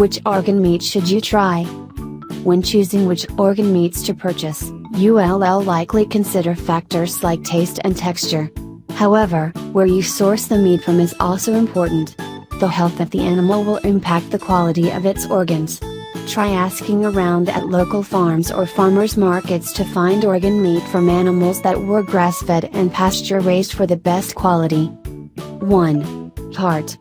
Which organ meat should you try? When choosing which organ meats to purchase, you'll likely consider factors like taste and texture. However, where you source the meat from is also important. The health of the animal will impact the quality of its organs. Try asking around at local farms or farmers markets to find organ meat from animals that were grass-fed and pasture-raised for the best quality. 1. Heart.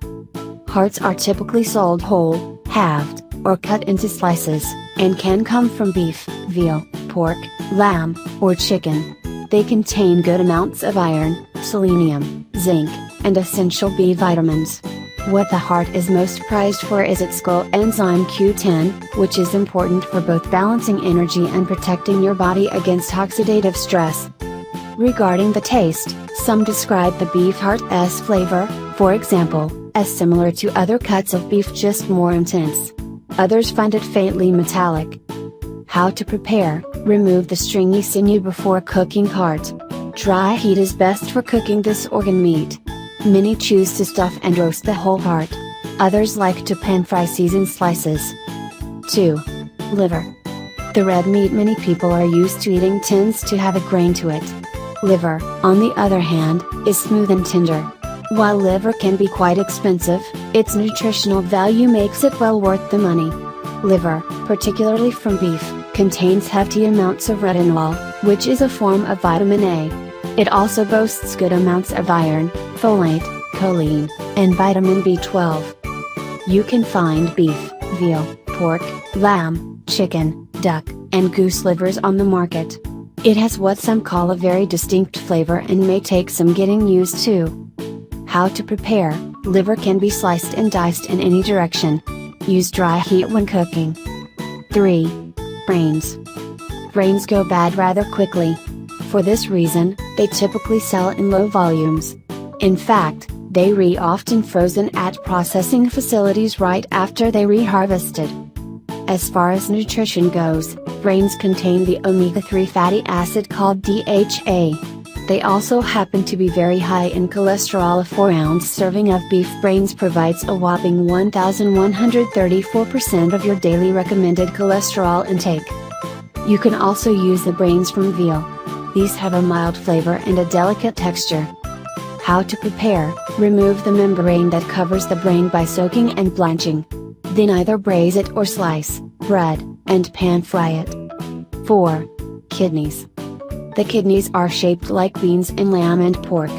Hearts are typically sold whole, halved, or cut into slices, and can come from beef, veal, pork, lamb, or chicken. They contain good amounts of iron, selenium, zinc, and essential B vitamins. What the heart is most prized for is its coenzyme Q10, which is important for both balancing energy and protecting your body against oxidative stress. Regarding the taste, some describe the beef heart's flavor, for example, as similar to other cuts of beef, just more intense. Others find it faintly metallic. How to prepare: remove the stringy sinew before cooking heart. Dry heat is best for cooking this organ meat. Many choose to stuff and roast the whole heart. Others like to pan-fry seasoned slices. 2. Liver. The red meat many people are used to eating tends to have a grain to it. Liver, on the other hand, is smooth and tender. While liver can be quite expensive, its nutritional value makes it well worth the money. Liver, particularly from beef, contains hefty amounts of retinol, which is a form of vitamin A. It also boasts good amounts of iron, folate, choline, and vitamin B12. You can find beef, veal, pork, lamb, chicken, duck, and goose livers on the market. It has what some call a very distinct flavor and may take some getting used to. How to prepare: liver can be sliced and diced in any direction. Use dry heat when cooking. 3. Brains. Brains go bad rather quickly. For this reason, they typically sell in low volumes. In fact, they are often frozen at processing facilities right after they re-harvested. As far as nutrition goes, brains contain the omega-3 fatty acid called DHA. They also happen to be very high in cholesterol. A 4-ounce serving of beef brains provides a whopping 1,134% of your daily recommended cholesterol intake. You can also use the brains from veal. These have a mild flavor and a delicate texture. How to prepare: remove the membrane that covers the brain by soaking and blanching. Then either braise it or slice, bread, and pan fry it. 4. Kidneys. The kidneys are shaped like beans in lamb and pork.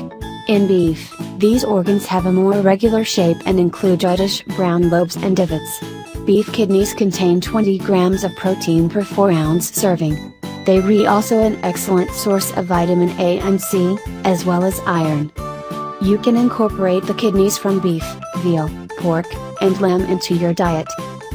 In beef, these organs have a more irregular shape and include reddish brown lobes and divots. Beef kidneys contain 20 grams of protein per 4-ounce serving. They are also an excellent source of vitamin A and C, as well as iron. You can incorporate the kidneys from beef, veal, pork, and lamb into your diet.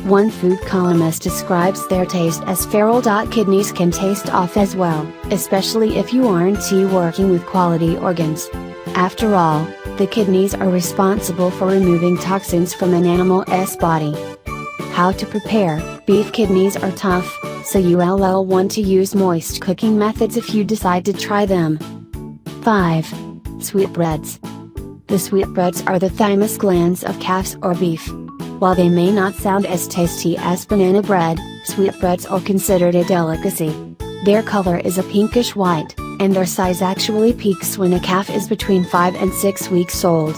One food columnist describes their taste as feral. Kidneys can taste off as well, especially if you aren't working with quality organs. After all, the kidneys are responsible for removing toxins from an animal's body. How to prepare: beef kidneys are tough, so you'll want to use moist cooking methods if you decide to try them. 5. Sweetbreads. The sweetbreads are the thymus glands of calves or beef. While they may not sound as tasty as banana bread, sweetbreads are considered a delicacy. Their color is a pinkish white, and their size actually peaks when a calf is between 5 and 6 weeks old.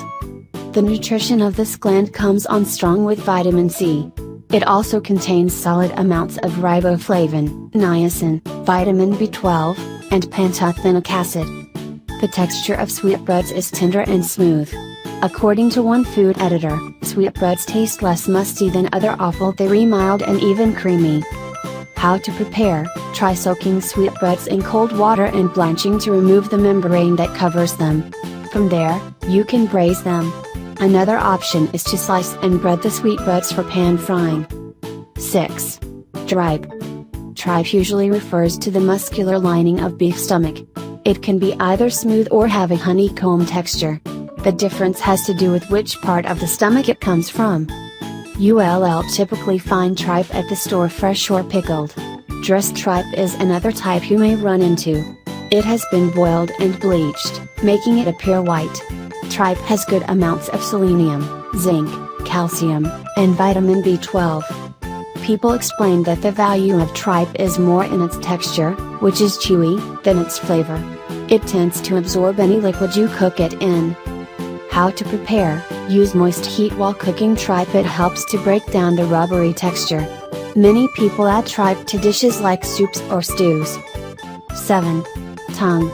The nutrition of this gland comes on strong with vitamin C. It also contains solid amounts of riboflavin, niacin, vitamin B12, and pantothenic acid. The texture of sweetbreads is tender and smooth. According to one food editor, sweetbreads taste less musty than other offal. They're mild and even creamy. How to prepare: try soaking sweetbreads in cold water and blanching to remove the membrane that covers them. From there, you can braise them. Another option is to slice and bread the sweetbreads for pan frying. 6. Tripe. Tripe usually refers to the muscular lining of beef stomach. It can be either smooth or have a honeycomb texture. The difference has to do with which part of the stomach it comes from. You'll typically find tripe at the store fresh or pickled. Dressed tripe is another type you may run into. It has been boiled and bleached, making it appear white. Tripe has good amounts of selenium, zinc, calcium, and vitamin B12. people explain that the value of tripe is more in its texture, which is chewy, than its flavor. It tends to absorb any liquid you cook it in. How to prepare: use moist heat while cooking tripe. It helps to break down the rubbery texture. Many people add tripe to dishes like soups or stews. 7. Tongue.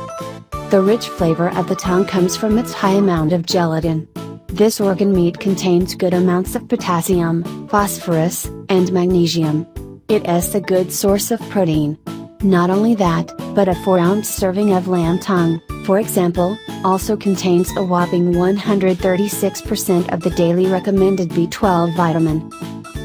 The rich flavor of the tongue comes from its high amount of gelatin. This organ meat contains good amounts of potassium, phosphorus, and magnesium. It is a good source of protein. Not only that, but a 4-ounce serving of lamb tongue, for example, also contains a whopping 136% of the daily recommended B12 vitamin.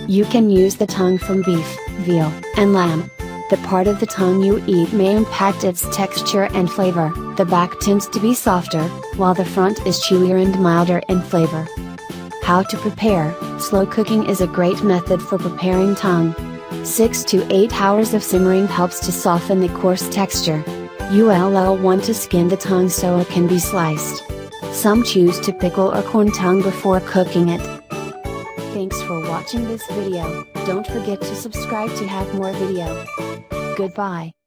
You can use the tongue from beef, veal, and lamb. The part of the tongue you eat may impact its texture and flavor. The back tends to be softer, while the front is chewier and milder in flavor. How to prepare: slow cooking is a great method for preparing tongue. 6 to 8 hours of simmering helps to soften the coarse texture. You'll want to skin the tongue so it can be sliced. Some choose to pickle or corn tongue before cooking it. Thanks for watching this video. Don't forget to subscribe to have more video. Goodbye.